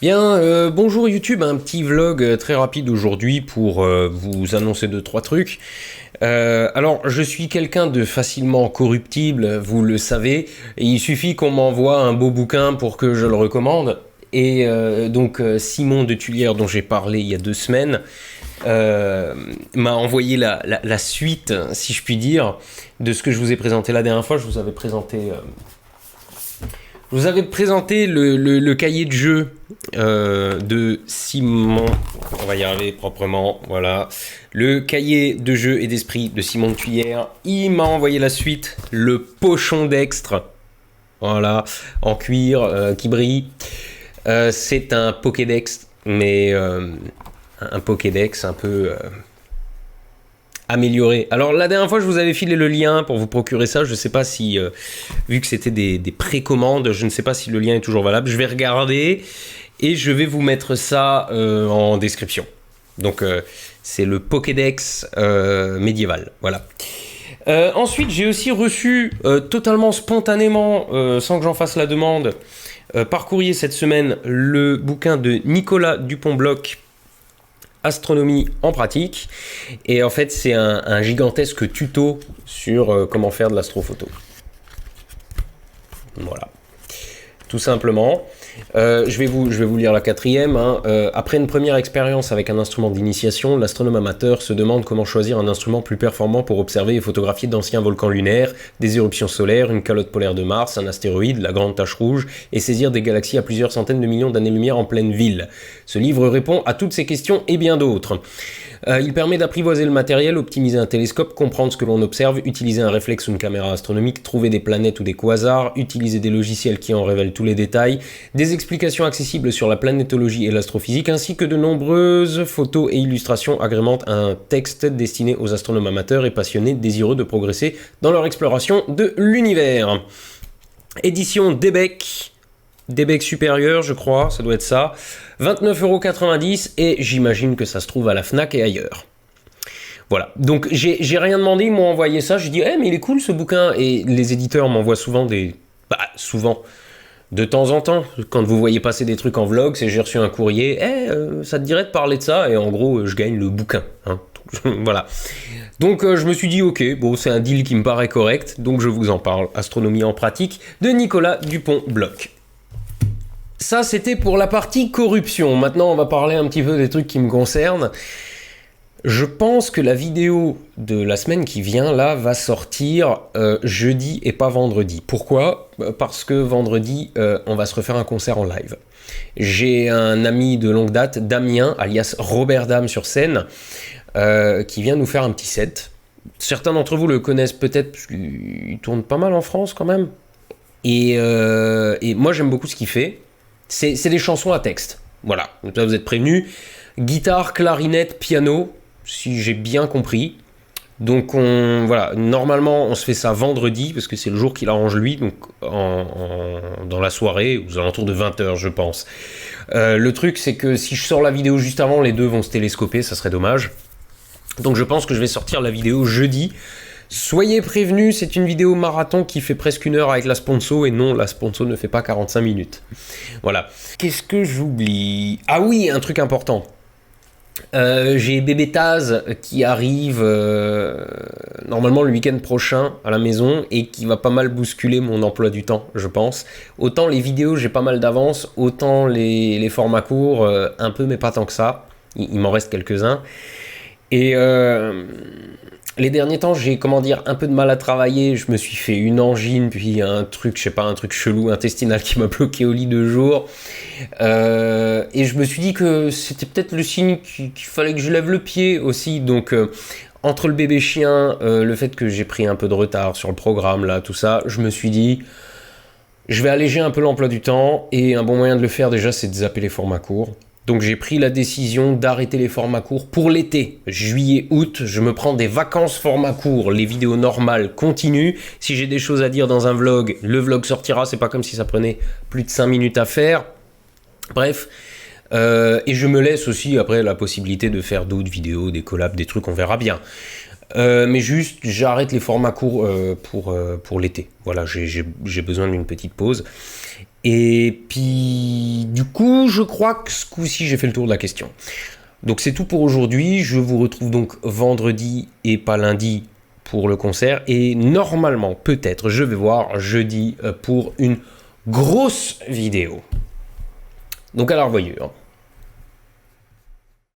Bien, bonjour YouTube, un petit vlog très rapide aujourd'hui pour vous annoncer deux, trois trucs. Alors, je suis quelqu'un de facilement corruptible, vous le savez, et il suffit qu'on m'envoie un beau bouquin pour que je le recommande. Et donc, Simon de Tulière, dont j'ai parlé il y a 2 semaines, m'a envoyé la suite, si je puis dire, de ce que je vous ai présenté la dernière fois. Je vous avais présenté le cahier de jeu de Simon. On va y arriver proprement, voilà. Le cahier de jeu et d'esprit de Simon de Tulière. Il m'a envoyé la suite, le pochon dextre. Voilà, en cuir qui brille. C'est un Pokédex, mais un Pokédex un peu amélioré. Alors la dernière fois je vous avais filé le lien pour vous procurer ça, je ne sais pas si, vu que c'était des précommandes, je ne sais pas si le lien est toujours valable, je vais regarder et je vais vous mettre ça en description. Donc c'est le Pokédex médiéval, voilà. Ensuite j'ai aussi reçu totalement spontanément, sans que j'en fasse la demande, par courrier cette semaine, le bouquin de Nicolas Dupont-Bloch, Astronomie en pratique, et en fait c'est un gigantesque tuto sur comment faire de l'astrophoto. Voilà, tout simplement. Je vais vous lire la quatrième. Après une première expérience avec un instrument d'initiation, l'astronome amateur se demande comment choisir un instrument plus performant pour observer et photographier d'anciens volcans lunaires, des éruptions solaires, une calotte polaire de Mars, un astéroïde, la grande tache rouge, et saisir des galaxies à plusieurs centaines de millions d'années-lumière en pleine ville. Ce livre répond à toutes ces questions et bien d'autres. Il permet d'apprivoiser le matériel, optimiser un télescope, comprendre ce que l'on observe, utiliser un réflexe ou une caméra astronomique, trouver des planètes ou des quasars, utiliser des logiciels qui en révèlent tous les détails, des explications accessibles sur la planétologie et l'astrophysique, ainsi que de nombreuses photos et illustrations agrémentent un texte destiné aux astronomes amateurs et passionnés désireux de progresser dans leur exploration de l'univers. Édition Debec supérieur, je crois, ça doit être ça. 29,90 € et j'imagine que ça se trouve à la Fnac et ailleurs. Voilà, donc j'ai rien demandé, ils m'ont envoyé ça, j'ai dit « mais il est cool ce bouquin » et les éditeurs m'envoient souvent souvent, de temps en temps, quand vous voyez passer des trucs en vlog, c'est j'ai reçu un courrier « ça te dirait de parler de ça ?» et en gros, je gagne le bouquin. Voilà. Donc je me suis dit « ok, bon c'est un deal qui me paraît correct, donc je vous en parle. Astronomie en pratique » de Nicolas Dupont-Bloch. Ça, c'était pour la partie corruption. Maintenant, on va parler un petit peu des trucs qui me concernent. Je pense que la vidéo de la semaine qui vient, là, va sortir jeudi et pas vendredi. Pourquoi ? Parce que vendredi, on va se refaire un concert en live. J'ai un ami de longue date, Damien, alias Robert Dame sur scène, qui vient nous faire un petit set. Certains d'entre vous le connaissent peut-être, parce qu'il tourne pas mal en France quand même. Et moi, j'aime beaucoup ce qu'il fait. C'est des chansons à texte, voilà, donc là vous êtes prévenus, guitare, clarinette, piano, si j'ai bien compris, donc voilà, normalement on se fait ça vendredi, parce que c'est le jour qu'il arrange lui, donc dans la soirée, aux alentours de 20h je pense. Le truc c'est que si je sors la vidéo juste avant, les deux vont se télescoper, ça serait dommage, donc je pense que je vais sortir la vidéo jeudi. Soyez prévenus, c'est une vidéo marathon qui fait presque 1 heure avec la sponsor, et non, la sponsor ne fait pas 45 minutes. Voilà. Qu'est-ce que j'oublie ? Ah oui, un truc important. J'ai bébé Taz qui arrive normalement le week-end prochain à la maison et qui va pas mal bousculer mon emploi du temps, je pense. Autant les vidéos, j'ai pas mal d'avance, autant les formats courts, un peu, mais pas tant que ça. Il m'en reste quelques-uns. Et les derniers temps, j'ai, un peu de mal à travailler. Je me suis fait une angine, puis un truc chelou intestinal qui m'a bloqué au lit 2 jours. Et je me suis dit que c'était peut-être le signe qu'il fallait que je lève le pied aussi. Donc, entre le bébé chien, le fait que j'ai pris un peu de retard sur le programme, là, tout ça, je me suis dit, je vais alléger un peu l'emploi du temps. Et un bon moyen de le faire, déjà, c'est de zapper les formats courts. Donc j'ai pris la décision d'arrêter les formats courts pour l'été, juillet, août, je me prends des vacances formats courts, les vidéos normales continuent. Si j'ai des choses à dire dans un vlog, le vlog sortira, c'est pas comme si ça prenait plus de 5 minutes à faire. Bref, et je me laisse aussi après la possibilité de faire d'autres vidéos, des collabs, des trucs, on verra bien. Mais juste, j'arrête les formats courts pour l'été. Voilà, j'ai besoin d'une petite pause. Et puis, du Du coup, je crois que ce coup-ci, j'ai fait le tour de la question. Donc c'est tout pour aujourd'hui. Je vous retrouve donc vendredi et pas lundi pour le concert. Et normalement, peut-être, je vais voir jeudi pour une grosse vidéo. Donc à la revoyure.